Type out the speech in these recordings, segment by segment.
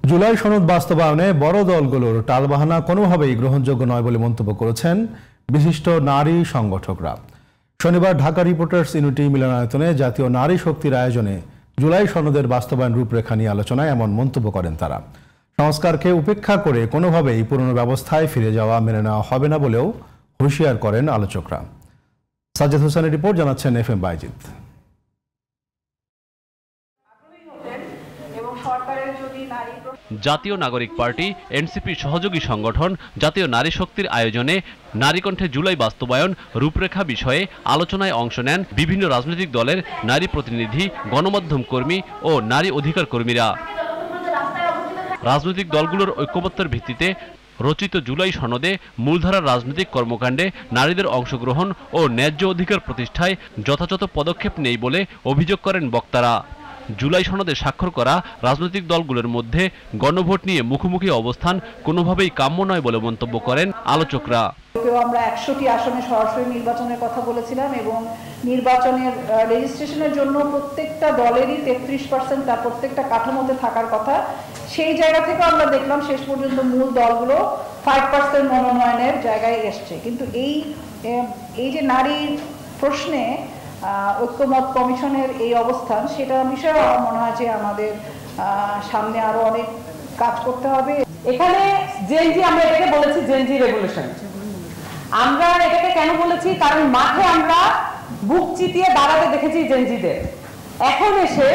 জুলাই সনদ বাস্তবায়নে বড় দলগুলোর টালবাহানা কোনোভাবেই গ্রহণযোগ্য নয় বলে মন্তব্য করেছেন বিশিষ্ট নারী সংগঠকরা। শনিবার ঢাকা রিপোর্টার্স ইউনিটি মিলনায়তনে জাতীয় নারী শক্তির আয়োজনে জুলাই সনদের বাস্তবায়ন রূপরেখা নিয়ে আলোচনায় এমন মন্তব্য করেন তারা। সংস্কারকে উপেক্ষা করে কোনোভাবেই পুরনো ব্যবস্থায় ফিরে যাওয়া মেনে নেওয়া হবে না বলেও হুঁশিয়ার করেন আলোচকরা। সাজ্জাদ হোসেনের রিপোর্ট, জানাচ্ছেন FM বাইজিদ। জাতীয় নাগরিক পার্টি এনসিপির সহযোগী সংগঠন জাতীয় নারী শক্তির আয়োজনে নারী কণ্ঠে জুলাই বাস্তবায়ন রূপরেখা বিষয়ে আলোচনায় অংশ নেন বিভিন্ন রাজনৈতিক দলের নারী প্রতিনিধি, গণমাধ্যম কর্মী ও নারী অধিকার কর্মীরা। রাজনৈতিক দলগুলোর ঐক্যমত্যের ভিত্তিতে রচিত জুলাই সনদে মূলধারার রাজনৈতিক কর্মকাণ্ডে নারীদের অংশগ্রহণ ও ন্যায্য অধিকার প্রতিষ্ঠায় যথাযথ পদক্ষেপ নেই বলে অভিযোগ করেন বক্তারা। জুলাই সনদে স্বাক্ষর করা রাজনৈতিক দলগুলোর মধ্যে গণভোট নিয়ে মুখোমুখি অবস্থান কোনোভাবেই কাম্য নয় বলে মন্তব্য করেন আলোচকরা। আমরা 100টি আসনে সরাসরি নির্বাচনের কথা বলেছিলাম এবং নির্বাচনের রেজিস্ট্রেশনের জন্য প্রত্যেকটা দলেরই 33% তার প্রত্যেকটা কাঠামোতে থাকার কথা। সেই জায়গা থেকে আমরা দেখলাম শেষ পর্যন্ত মূল দলগুলো 5% মনোনয়নের জায়গায় এসছে। কিন্তু এই যে নারীর প্রশ্নে ঐক্যমত কমিশনের এই অবস্থান, সেটা বিষয়ে আমার মনে হয় যে আমাদের সামনে আরো অনেক কাজ করতে হবে। এখানে জেনজি, আমরা এটাকে বলেছি জেনজি রেভলিউশন। আমরা এটাকে কেন বলেছি? কারণ মাঠে আমরা বুক চিতিয়ে দাঁড়াতে দেখেছি জেনজিদের। এখন এসে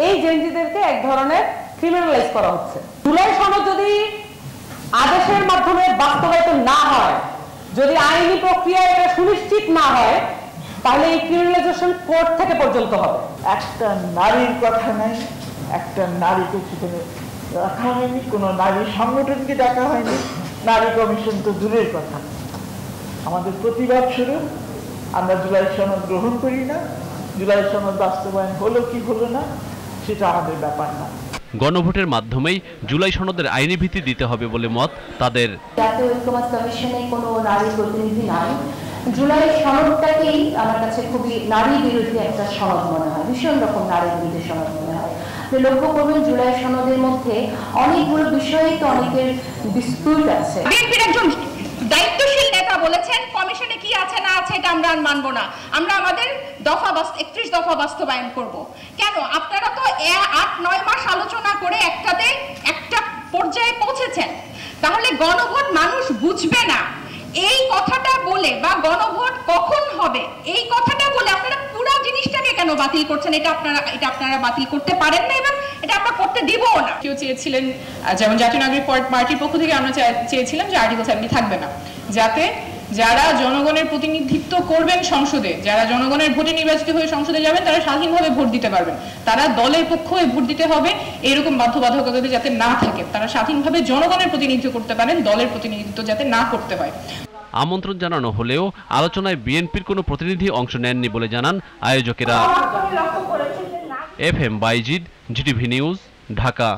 এই জেনজিদেরকে এক ধরনের ক্রিমিনালাইজ করা হচ্ছে। জুলাই সনদ যদি আদেশের মাধ্যমে বাস্তবায়িত না হয়, যদি আইনি প্রক্রিয়া এটা সুনিশ্চিত না হয়, তাহলে এই ক্রিমিনালাইজেশন কোর্ট থেকে পর্যন্ত হবে। একটা নারীর কথা নাই, একটা নারীকে সেখানে রাখা হয়নি, কোনো নারী সংগঠনকে ডাকা হয়নি, নারী কমিশন তো দূরের কথা। আমাদের প্রতিবাদ শুরু, আমরা জুলাই সনদ গ্রহণ করি না। জুলাই সনদ বাস্তবায়ন হলো কি হলো না সেটা আমাদের ব্যাপার না। গণভোটের মাধ্যমেই জুলাই সনদের আইনি ভিত্তি দিতে হবে বলে মত তাদের। জাতীয় ঐক্যমত কমিশনে কোনো নারী প্রতিনিধি নাই। জুলাই সনদটাকেই আমার কাছে খুবই নারী বিরোধী একটা সনদ মনে হয়, ভীষণ রকম নারী বিরোধী সনদ মনে হয়। লক্ষ্য করবেন জুলাই সনদের মধ্যে অনেকগুলো বিষয়ে তো অনেকের ডিসপিউট আছে। বিএনপির একজন দায়িত্বশীল নেতা বলেছেন কমিশনে কি আছে না আছে এটা আমরা মানবো না, আমরা আমাদের 31 দফা বাস্তবায়ন করব। কেন? আপনারা তো 8-9 মাস আলোচনা করে একটা পর্যায়ে পৌঁছেছেন, তাহলে গণভোট মানুষ বুঝবে না এই কথাটা বলে, বা গণভোট কখন হবে এই কথাটা বলে আপনারা পুরো জিনিসটাকে কেন বাতিল করছেন? এটা আপনারা বাতিল করতে পারেন না এবং এটা আমরা করতে দিবও না। কেউ চেয়েছিলেন, যেমন জাতীয় নাগরিক পার্টির পক্ষ থেকে আমরা চেয়েছিলাম যে আর্টিকেল 70 থাকবে না, যাতে যারা জনগণের প্রতিনিধিত্ব করবেন সংসদে, যারা জনগণের ভোটে নির্বাচিত হয়ে সংসদে যাবেন, তারা স্বাধীনভাবে ভোট দিতে পারবেন। তারা দলের পক্ষ হয়ে ভোট দিতে হবে এরকম বাধ্যবাধকতা যাতে না থাকে, তারা স্বাধীনভাবে জনগণের প্রতিনিধিত্ব করতে পারেন, দলের প্রতিনিধিত্ব যাতে না করতে হয়। আমন্ত্রণ জানানো হলেও আলোচনায় বিএনপির কোনো প্রতিনিধি অংশ নেননি বলে জানান আয়োজকেরা। FM Baijid, GTV news, Dhaka.